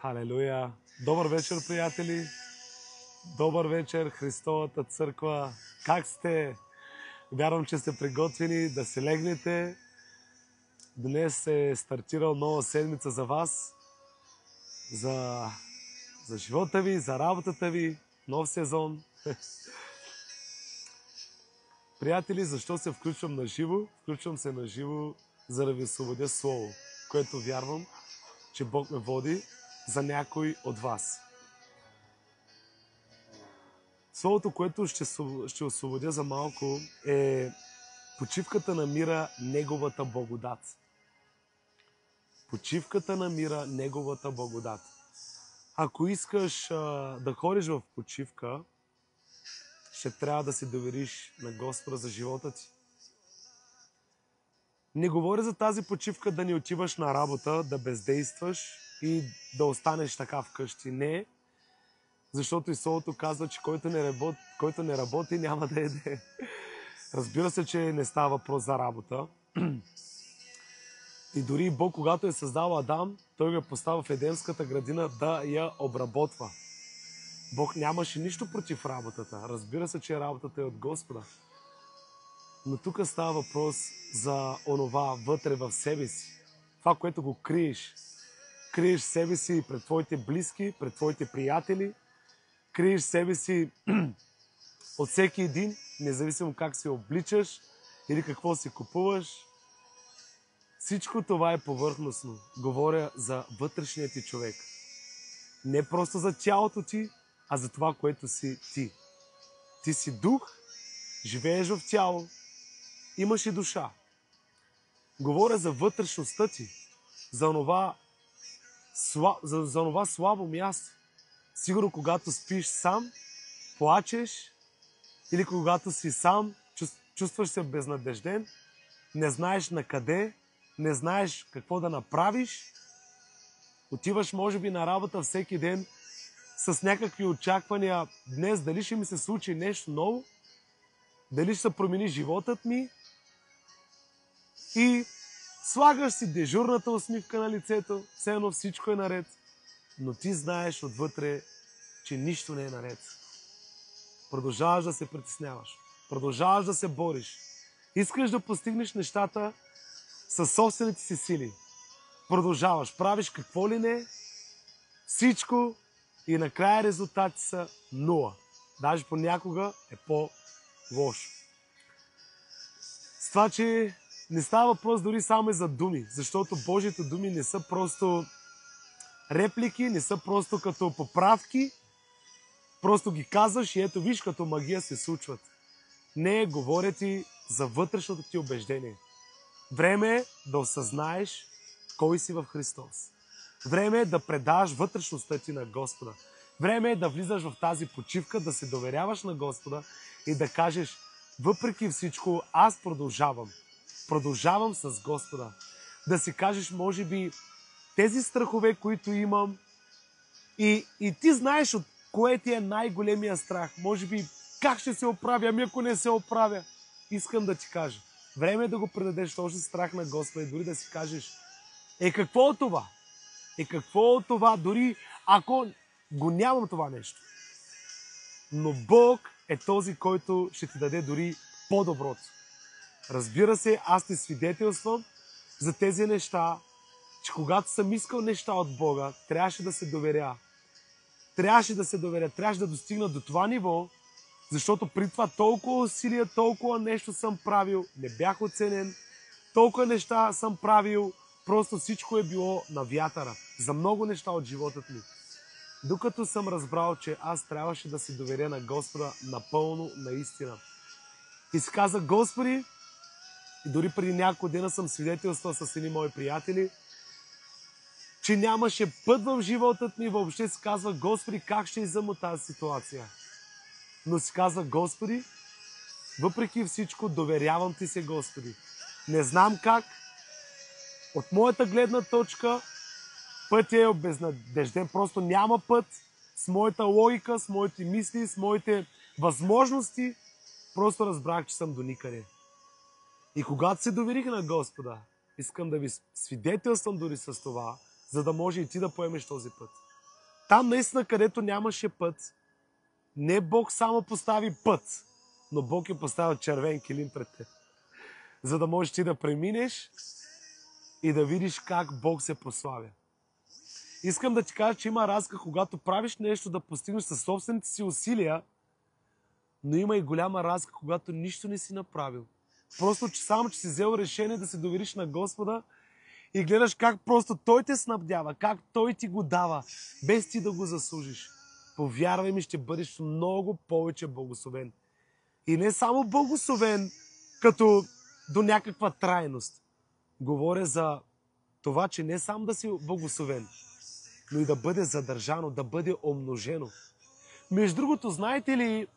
Халелуя! Добър вечер, приятели! Добър вечер, Христовата църква! Как сте? Вярвам, че сте приготвени да се легнете. Днес е стартирал нова седмица за вас, за живота ви, за работата ви, нов сезон. Приятели, защо се включвам на живо? Включвам се на живо, за да ви освободя слово, което вярвам, че Бог ме води за някой от вас. Словото, което ще освободя за малко, е: почивката намира Неговата благодат. Почивката намира Неговата благодат. Ако искаш да ходиш в почивка, ще трябва да се довериш на Господа за живота ти. Не говоря за тази почивка да не отиваш на работа, да бездействаш и да останеш така вкъщи. Не, защото и Словото казва, че който не работи, няма да яде. Разбира се, че не става въпрос за работа. И дори Бог, когато е създал Адам, той го поставя в Едемската градина да я обработва. Бог нямаше нищо против работата. Разбира се, че работата е от Господа. Но тук става въпрос за онова вътре в себе си. Това, което го криеш. Криеш себе си пред твоите близки, пред твоите приятели. Криеш себе си от всеки един, независимо как се обличаш или какво си купуваш. Всичко това е повърхностно. Говоря за вътрешния ти човек. Не просто за тялото ти, а за това, което си ти. Ти си дух, живееш в тяло, имаш и душа. Говоря за вътрешността ти, за онова слабо място. Сигурно, когато спиш сам, плачеш, или когато си сам, чувстваш се безнадежден, не знаеш на къде, не знаеш какво да направиш. Отиваш, може би, на работа всеки ден с някакви очаквания. Днес дали ще ми се случи нещо ново, дали ще се промени животът ми. И слагаш си дежурната усмивка на лицето, все едно всичко е наред, но ти знаеш отвътре, че нищо не е наред. Продължаваш да се притесняваш, продължаваш да се бориш. Искаш да постигнеш нещата със собствените си сили. Продължаваш, правиш какво ли не, всичко и накрая резултати са нула. Даже понякога е по-лошо. С това, че не става въпрос дори само за думи, защото Божиите думи не са просто реплики, не са просто като поправки, просто ги казваш и ето виж, като магия се случват. Не, говоря ти за вътрешното ти убеждение. Време е да осъзнаеш кой си в Христос. Време е да предаваш вътрешността ти на Господа. Време е да влизаш в тази почивка, да се доверяваш на Господа и да кажеш: въпреки всичко, аз продължавам. Продължавам с Господа. Да си кажеш, може би, тези страхове, които имам, и ти знаеш от кое ти е най-големия страх. Може би, как ще се оправя, ами ако не се оправя. Искам да ти кажа. Време е да го предадеш този страх на Господа и дори да си кажеш: какво от това? Какво от това, дори ако го нямам това нещо? Но Бог е този, който ще ти даде дори по-доброто. Разбира се, аз ти свидетелствам за тези неща, че когато съм искал неща от Бога, трябваше да се доверя. Трябваше да достигна до това ниво, защото при това толкова усилия, толкова нещо съм правил, не бях оценен, толкова неща съм правил, просто всичко е било на вятъра за много неща от живота ми. Докато съм разбрал, че аз трябваше да се доверя на Господа напълно, наистина. И си казах: Господи, и дори преди няколко дена съм свидетелствал с едни мои приятели, че нямаше път в животът ми, въобще си казва: Господи, как ще излезем от тази ситуация? Но си казва: Господи, въпреки всичко, доверявам ти се, Господи. Не знам как, от моята гледна точка, пътят е безнадежден, просто няма път. С моята логика, с моите мисли, с моите възможности, просто разбрах, че съм до никъде. И когато се доверих на Господа, искам да ви свидетелствам дори с това, за да може и ти да поемеш този път. Там наистина, където нямаше път, не Бог само постави път, но Бог е поставил червен килим пред теб, за да можеш ти да преминеш и да видиш как Бог се прославя. Искам да ти кажа, че има разлика, когато правиш нещо да постигнеш със собствените си усилия, но има и голяма разлика, когато нищо не си направил. Просто че си взел решение да се довериш на Господа и гледаш как просто Той те снабдява, как Той ти го дава, без ти да го заслужиш. Повярвай ми, ще бъдеш много повече благословен. И не само благословен, като до някаква трайност. Говоря за това, че не само да си благословен, но и да бъде задържано, да бъде умножено. Между другото, знаете ли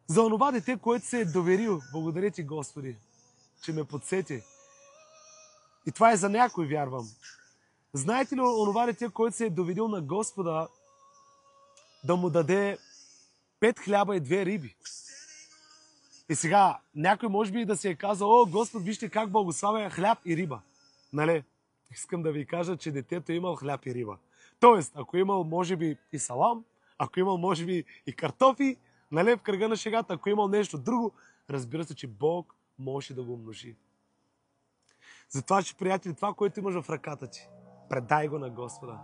за онова дете, което се е доверил? Благодаря ти, Господи, че ме подсети. И това е за някой, вярвам. Знаете ли онова дете, което се е доверил на Господа да му даде 5 хляба и 2 риби? И сега, някой може би да си е казал: о, Господ, вижте как благославя хляб и риба. Нали? Искам да ви кажа, че детето е имал хляб и риба. Тоест, ако е имал, може би, и салам, ако е имал, може би, и картофи, нали, в кръга на шегата, ако е имал нещо друго, разбира се, че Бог може да го умножи. Затова, че, приятели, това, което имаш в ръката ти, предай го на Господа.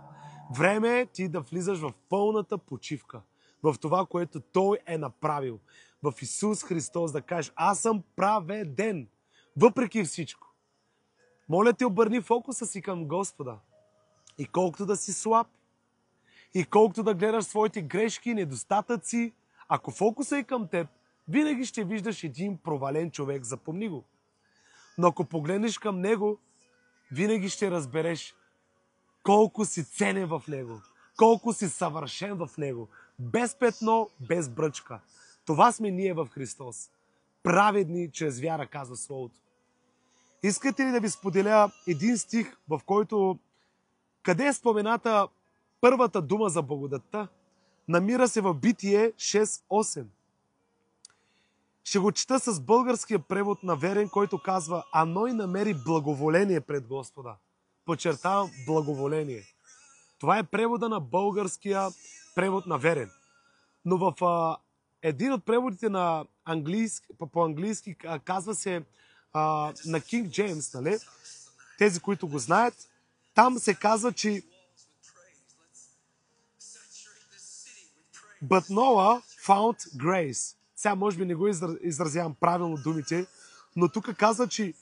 Време е ти да влизаш в пълната почивка, в това, което Той е направил. В Исус Христос да кажеш: аз съм праведен, въпреки всичко. Моля те, обърни фокуса си към Господа. И колкото да си слаб, и колкото да гледаш своите грешки и недостатъци, ако фокуса е към теб, винаги ще виждаш един провален човек, запомни го. Но ако погледнеш към него, винаги ще разбереш колко си ценен в него, колко си съвършен в него, без петно, без бръчка. Това сме ние в Христос. Праведни чрез вяра, казва Словото. Искате ли да ви споделя един стих, в който, къде е спомената първата дума за благодатта? Намира се в Битие 6.8. Ще го чета с българския превод на Верен, който казва: а Ной намери благоволение пред Господа. Подчертавам, благоволение. Това е превода на българския превод на Верен. Но в един от преводите на по-английски казва се на Кинг Джеймс, нали? Тези, които го знаят, там се казва, че But Noah found grace. Сега може би не го изразявам правилно думите, но тук казва, че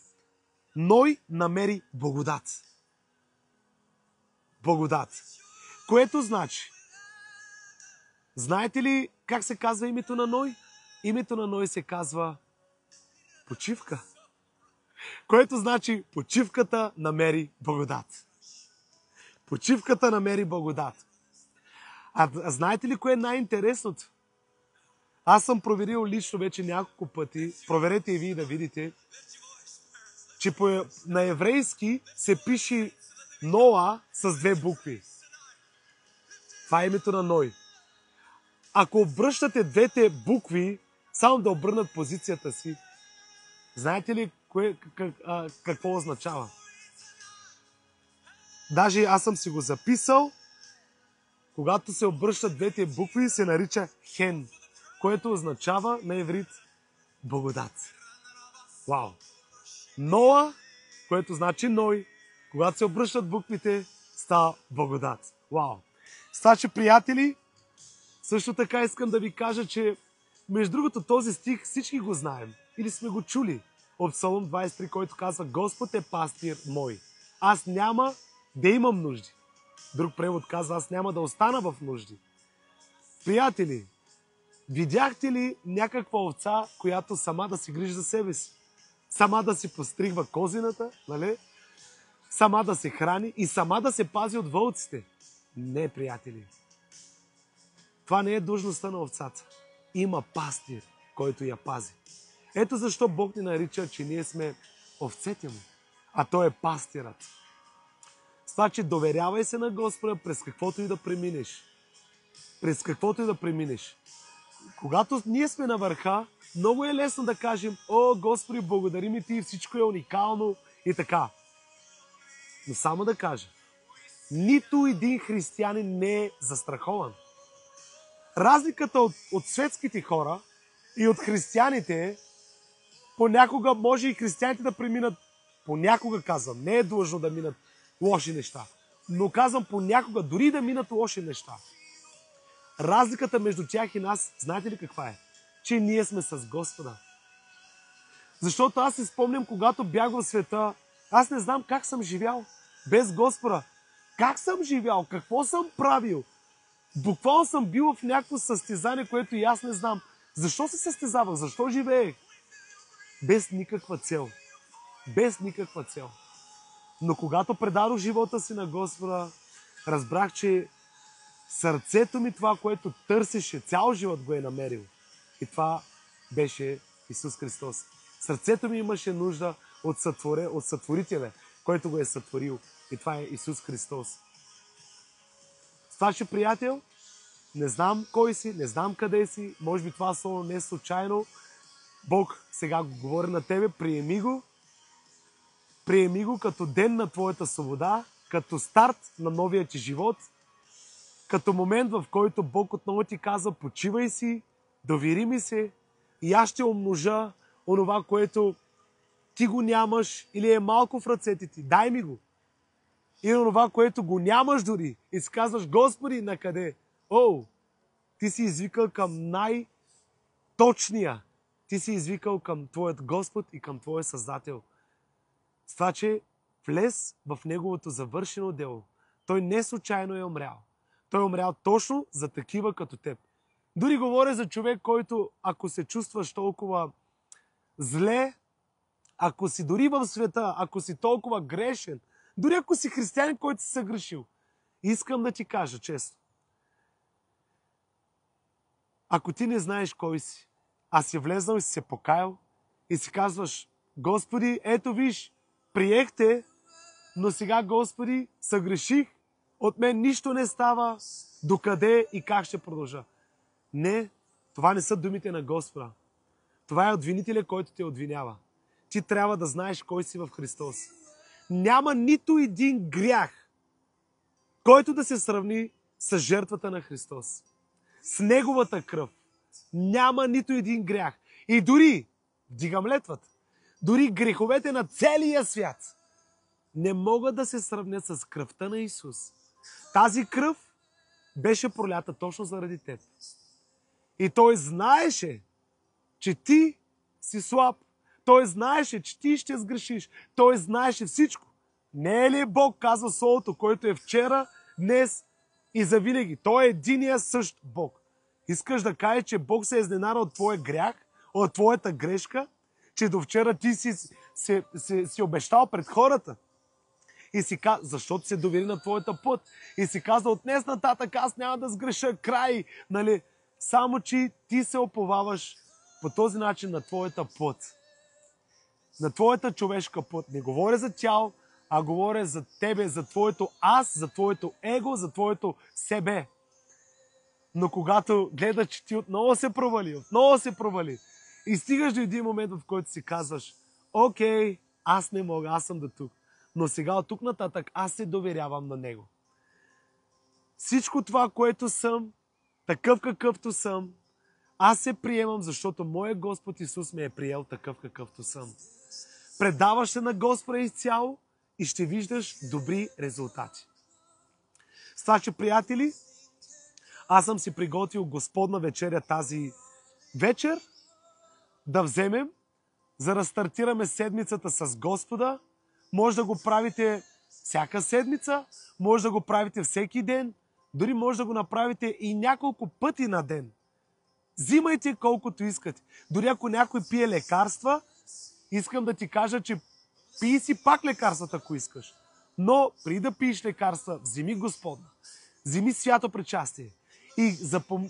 Ной намери благодат. Благодат. Което значи, знаете ли как се казва името на Ной? Името на Ной се казва почивка. Което значи, почивката намери благодат. Почивката намери благодат. А знаете ли кое е най-интересното? Аз съм проверил лично вече няколко пъти, проверете и вие да видите, че на еврейски се пише Ноа с 2 букви. Това е името на Ной. Ако обръщате двете букви, само да обърнат позицията си, знаете ли какво означава? Даже аз съм си го записал. Когато се обръщат двете букви, се нарича Хен, което означава на иврит благодат. Вау! Ноа, което значи Ной, когато се обръщат буквите, става благодат. Вау! Стачи, приятели, също така искам да ви кажа, че между другото този стих всички го знаем или сме го чули от Псалом 23, който казва: Господ е пастир мой. Аз няма да имам нужди. Друг превод казва: аз няма да остана в нужди. Приятели, видяхте ли някаква овца, която сама да си грижи за себе си? Сама да си постригва козината, нали? Сама да се храни и сама да се пази от вълците? Не, приятели. Това не е длъжността на овцата. Има пастир, който я пази. Ето защо Бог ни нарича, че ние сме овцете му, а Той е пастирът. С това, че доверявай се на Господа през каквото и да преминеш. През каквото и да преминеш. Когато ние сме на върха, много е лесно да кажем: о, Господи, благодарим и Ти, всичко е уникално и така. Но само да кажа, Нито един християнин не е застрахован. Разликата от светските хора и от християните е, понякога може и християните да преминат, понякога казвам, не е длъжно да минат лоши неща, но казвам понякога, дори да минат лоши неща. Разликата между тях и нас, знаете ли каква е? Че ние сме с Господа. Защото аз се спомням, когато бях в света, аз не знам как съм живял без Господа. Как съм живял? Какво съм правил? Буквално съм бил в някакво състезание, което и аз не знам. Защо се състезавах? Защо живеех? Без никаква цел. Без никаква цел. Но когато предадох живота си на Господа, разбрах, че сърцето ми, това, което търсеше, цял живот го е намерил. И това беше Исус Христос. Сърцето ми имаше нужда от сътворителя, който го е сътворил. И това е Исус Христос. Това, че приятел, не знам кой си, не знам къде си, може би това слово не е случайно. Бог сега го говори на тебе, приеми го. Приеми го като ден на твоята свобода, като старт на новия ти живот, като момент, в който Бог отново ти казва, почивай си, довери ми се и аз ще умножа онова, което ти го нямаш или е малко в ръцете ти. Дай ми го. И онова, което го нямаш дори. И си казваш, Господи, накъде? Ти си извикал към най-точния. Ти си извикал към Твоят Господ и към Твоя Създател. С това, че влез в Неговото завършено дело. Той не случайно е умрял. Той е умрял точно за такива като теб. Дори говоря за човек, който, ако се чувстваш толкова зле, ако си дори в света, ако си толкова грешен, дори ако си християнин, който си съгрешил, искам да ти кажа често. Ако ти не знаеш кой си, а си влезнал и си се покаял и си казваш, Господи, ето виж, приехте, но сега, Господи, съгреших, от мен нищо не става, докъде и как ще продължа. Не, това не са думите на Господа. Това е обвинителя, който те обвинява. Ти трябва да знаеш кой си в Христос. Няма нито един грях, който да се сравни с жертвата на Христос. С Неговата кръв. Няма нито един грях. И дори, вдигам летвата, дори греховете на целия свят не могат да се сравнят с кръвта на Исус. Тази кръв беше пролята точно заради теб. И Той знаеше, че ти си слаб. Той знаеше, че ти ще сгрешиш. Той знаеше всичко. Не е ли Бог, казва Словото, който е вчера, днес и завинаги? Той е единия същ Бог. Искаш да кажеш, че Бог се е изненадал от твоя грях, от твоята грешка, че до вчера ти си обещал пред хората. И си казва, защото се довери на твоята път. И си казва, от днес нататък аз няма да сгреша край. Нали? Само, че ти се оповаваш по този начин на твоята път. На твоята човешка път. Не говоря за тяло, а говоря за тебе, за твоето аз, за твоето его, за твоето себе. Но когато гледаш, че ти отново се провали и стигаш до един момент, в който си казваш, окей, аз не мога, аз съм до тук. Но сега от тук нататък аз се доверявам на Него. Всичко това, което съм, такъв какъвто съм, аз се приемам, защото моят Господ Исус ме е приел такъв какъвто съм. Предаваш се на Господа изцяло и ще виждаш добри резултати. С това, че, приятели, аз съм си приготвил Господна вечеря тази вечер да вземем, за да стартираме седмицата с Господа. Може да го правите всяка седмица, може да го правите всеки ден, дори може да го направите и няколко пъти на ден. Взимайте колкото искате. Дори ако някой пие лекарства, искам да ти кажа, че пий си пак лекарствата, ако искаш. Но преди да пиеш лекарства, вземи Господна. Вземи свято причастие. И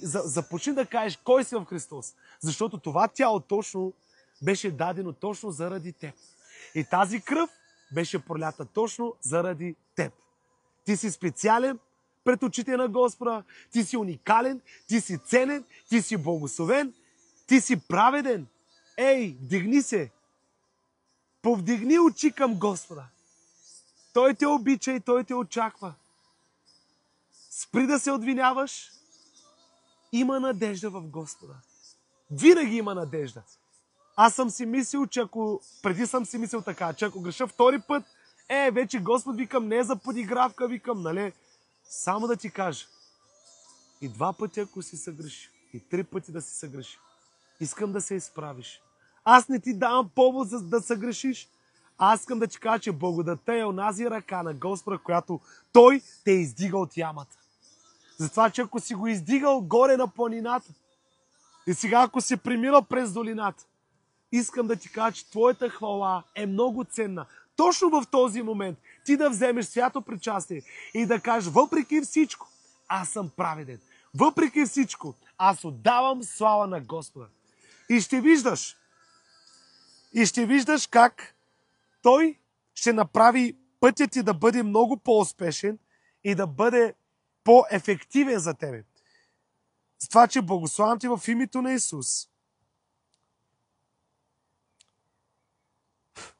започни да кажеш кой си в Христос. Защото това тяло точно беше дадено точно заради теб. И тази кръв беше пролята точно заради теб. Ти си специален пред очите на Господа, ти си уникален, ти си ценен, ти си благословен, ти си праведен. Ей, вдигни се! Повдигни очи към Господа. Той те обича и Той те очаква. Спри да се обвиняваш. Има надежда в Господа. Винаги има надежда. Аз съм си мислил, че преди съм си мислил така, че ако греша втори път, вече Господ, викам, не е за подигравка, викам, нали? Само да ти кажа. И 2 пъти, ако си съгреши, и 3 пъти да си съгреши, искам да се изправиш. Аз не ти давам повод за да съгрешиш. Аз искам да ти кажа, че благодата е онази ръка на Господа, която Той те издига от ямата. Затова, че ако си го издигал горе на планината и сега ако си преминал през долината, искам да ти кажа, че твоята хвала е много ценна. Точно в този момент ти да вземеш свято причастие и да кажеш, въпреки всичко, аз съм праведен. Въпреки всичко, аз отдавам слава на Господа. И ще виждаш как Той ще направи пътя ти да бъде много по-успешен и да бъде по-ефективен за тебе. С това, че благославям ти в името на Исус.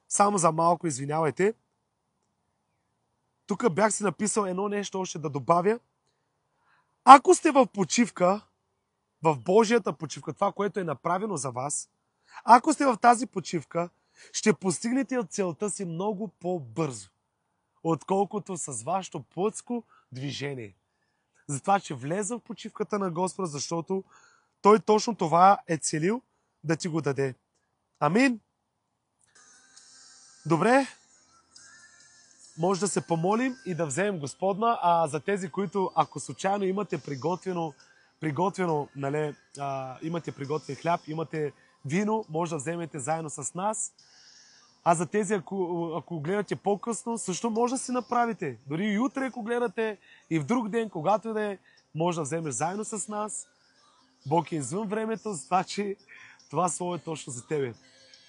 Само за малко, извинявайте. Тук бях си написал едно нещо още да добавя. Ако сте в почивка, в Божията почивка, това, което е направено за вас, ако сте в тази почивка, ще постигнете от целта си много по-бързо, отколкото с вашето плътско движение. Затова, че влеза в почивката на Господа, защото Той точно това е целил да ти го даде. Амин. Добре, може да се помолим и да вземем Господна, а за тези, които, ако случайно имате приготвено, нали, имате приготвен хляб, имате вино, може да вземете заедно с нас. А за тези, ако гледате по-късно, също може да си направите. Дори и утре, ако гледате, и в друг ден, когато да е, може да вземеш заедно с нас. Бог е извън времето, за това, че това слово е точно за тебе.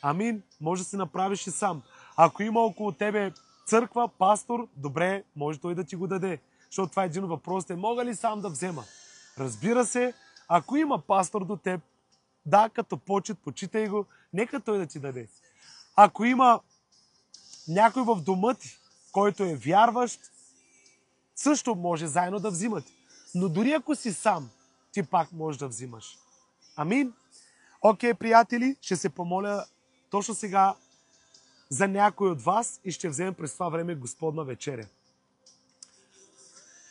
Амин. Може да си направиш и сам. Ако има около тебе църква, пастор, добре, може той да ти го даде. Защото това е един от въпросите. Мога ли сам да взема? Разбира се, ако има пастор до теб, да, като почет, почитай го, нека той да ти даде. Ако има някой в дома ти, който е вярващ, също може заедно да взимате. Но дори ако си сам, ти пак можеш да взимаш. Амин. Окей, приятели, ще се помоля точно сега за някой от вас и ще вземем през това време Господна вечеря.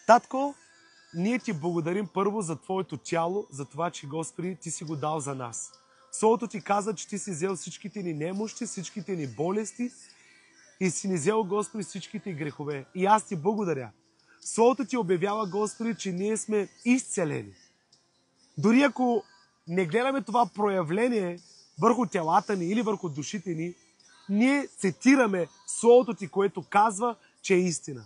Татко, ние ти благодарим първо за твоето тяло, за това, че Господи, ти си го дал за нас. Словото ти каза, че ти си взел всичките ни немощи, всичките ни болести и си ни взел, Господи, всичките грехове. И аз ти благодаря. Словото ти обявява, Господи, че ние сме изцелени. Дори ако не гледаме това проявление върху телата ни или върху душите ни, ние цитираме Словото ти, което казва, че е истина.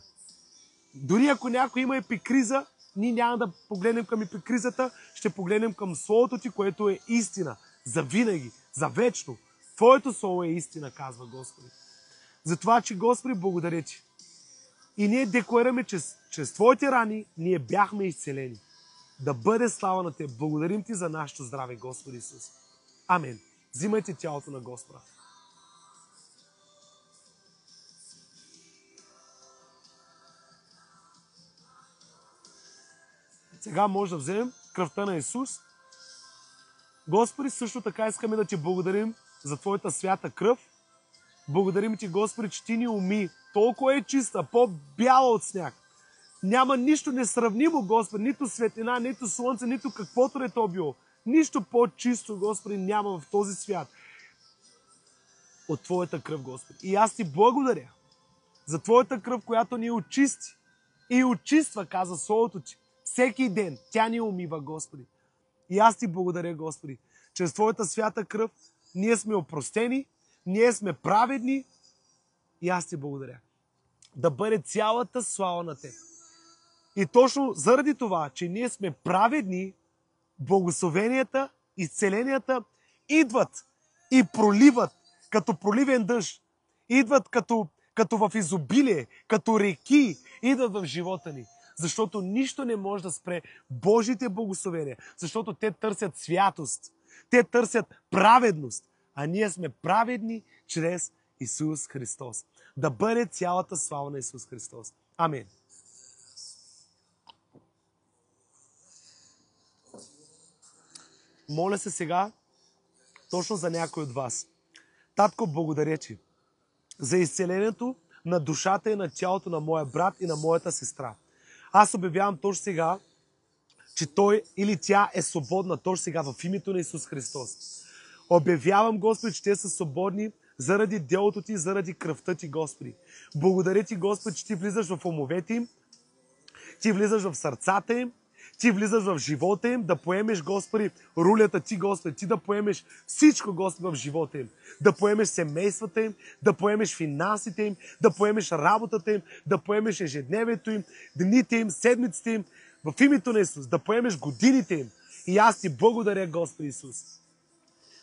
Дори ако някой има епикриза, ние няма да погледнем към епикризата, ще погледнем към Словото ти, което е истина. За винаги, за вечно. Твоето Слово е истина, казва Господи. Затова, че Господи, благодаря ти. И ние декларираме, че чрез Твоите рани ние бяхме изцелени. Да бъде слава на Теб. Благодарим Ти за нашето здраве, Господи Исус. Амин. Взимайте тялото на Господа. Сега може да вземем кръвта на Исус. Господи, също така искаме да Ти благодарим за Твоята свята кръв. Благодарим Ти, Господи, че Ти ни уми. Толкова е чиста, по-бяла от сняг. Няма нищо несравнимо, Господи, нито светлина, нито слънце, нито каквото е то било. Нищо по-чисто, Господи, няма в този свят от Твоята кръв, Господи. И аз Ти благодаря за Твоята кръв, която ни очисти и очиства, каза Словото Ти. Всеки ден тя ни умива, Господи. И аз Ти благодаря, Господи. Чрез Твоята свята кръв ние сме опростени, ние сме праведни и аз Ти благодаря. Да бъде цялата слава на Теб. И точно заради това, че ние сме праведни, благословенията, изцеленията идват и проливат като проливен дъжд. Идват като в изобилие, като реки, идват в живота ни. Защото нищо не може да спре Божите благословения. Защото те търсят святост. Те търсят праведност. А ние сме праведни чрез Исус Христос. Да бъде цялата слава на Исус Христос. Амин. моля се сега точно за някой от вас. Татко, благодаря ти за изцелението на душата и на тялото на моя брат и на моята сестра. Аз обявявам точно сега, че той или тя е свободна точно сега в името на Исус Христос. Обявявам, Господи, че те са свободни заради делото ти, заради кръвта ти, Господи. Благодаря ти, Господи, че ти влизаш в умовете им, ти влизаш в сърцата им, ти влизаш в живота им, да поемеш, Господи, рулята ти, Господи, ти да поемеш всичко, Господи, в живота им. Да поемеш семействата им, да поемеш финансите им, да поемеш работата им, да поемеш ежедневието им, дните им, седмиците им, в името на Исус, да поемеш годините им. И аз ти благодаря, Господи Исус.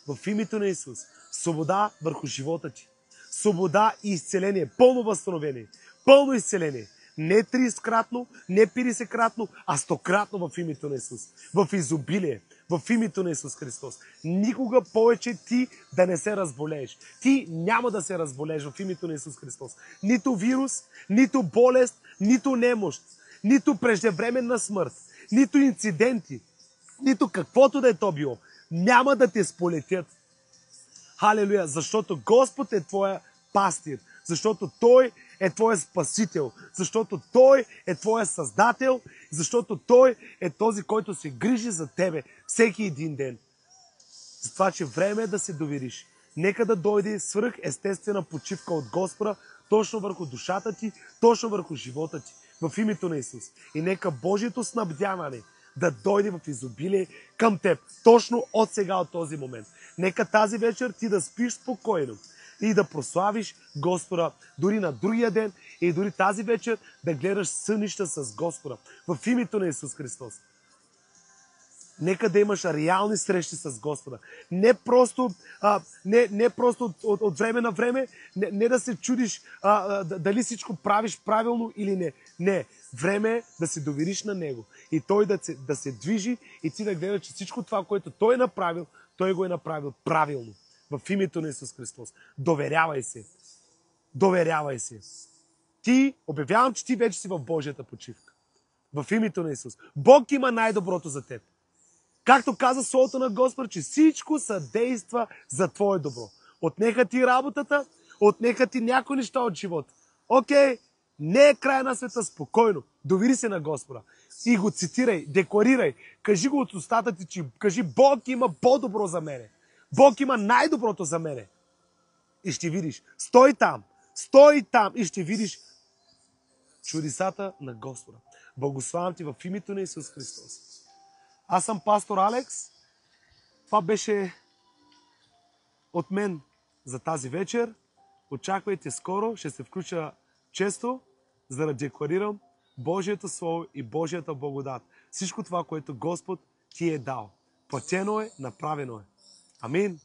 В името на Исус, свобода върху живота ти. Свобода и изцеление, пълно възстановение, пълно изцеление. Не 30-кратно, не 50-кратно, а 100-кратно в името на Исус. В изобилие, в името на Исус Христос. Никога повече ти да не се разболееш. Ти няма да се разболееш в името на Исус Христос. Нито вирус, нито болест, нито немощ, нито преждевременна смърт, нито инциденти, нито каквото да е то било. Няма да те сполетят. Халелуя, защото Господ е твоя пастир, защото Той е твоя спасител, защото Той е твоя създател, защото Той е този, който се грижи за тебе всеки един ден. Затова, че време е да се довериш. Нека да дойде свръхестествена почивка от Господа точно върху душата ти, точно върху живота ти, в името на Исус. И нека Божието снабдяване да дойде в изобилие към теб, точно от сега, от този момент. Нека тази вечер ти да спиш спокойно и да прославиш Господа дори на другия ден и дори тази вечер да гледаш сънища с Господа в името на Исус Христос. Нека да имаш реални срещи с Господа. Не просто, от време на време, не да се чудиш дали всичко правиш правилно или не. Не, време е да се довериш на Него и Той да се движи и ти да гледаш, че всичко това, което Той е направил, Той го е направил правилно. В името на Исус Христос. Доверявай се. Доверявай се. Ти, обявявам, че ти вече си в Божията почивка. В името на Исус. Бог има най-доброто за теб. Както каза Словото на Господ, че всичко съдейства за твое добро. Отнеха ти работата, отнеха ти някои неща от живота. Окей, не е край на света, спокойно. Довери се на Господа. И го цитирай, декларирай. Кажи го от устата ти, че кажи, Бог има по-добро за мене. Бог има най-доброто за мене. И ще видиш. Стой там и ще видиш чудесата на Господа. Благославям ти в името на Исус Христос. Аз съм пастор Алекс. Това беше от мен за тази вечер. Очаквайте скоро. Ще се включа често, за да декларирам Божието Слово и Божията благодат. Всичко това, което Господ ти е дал. Платено е, направено е. Амин.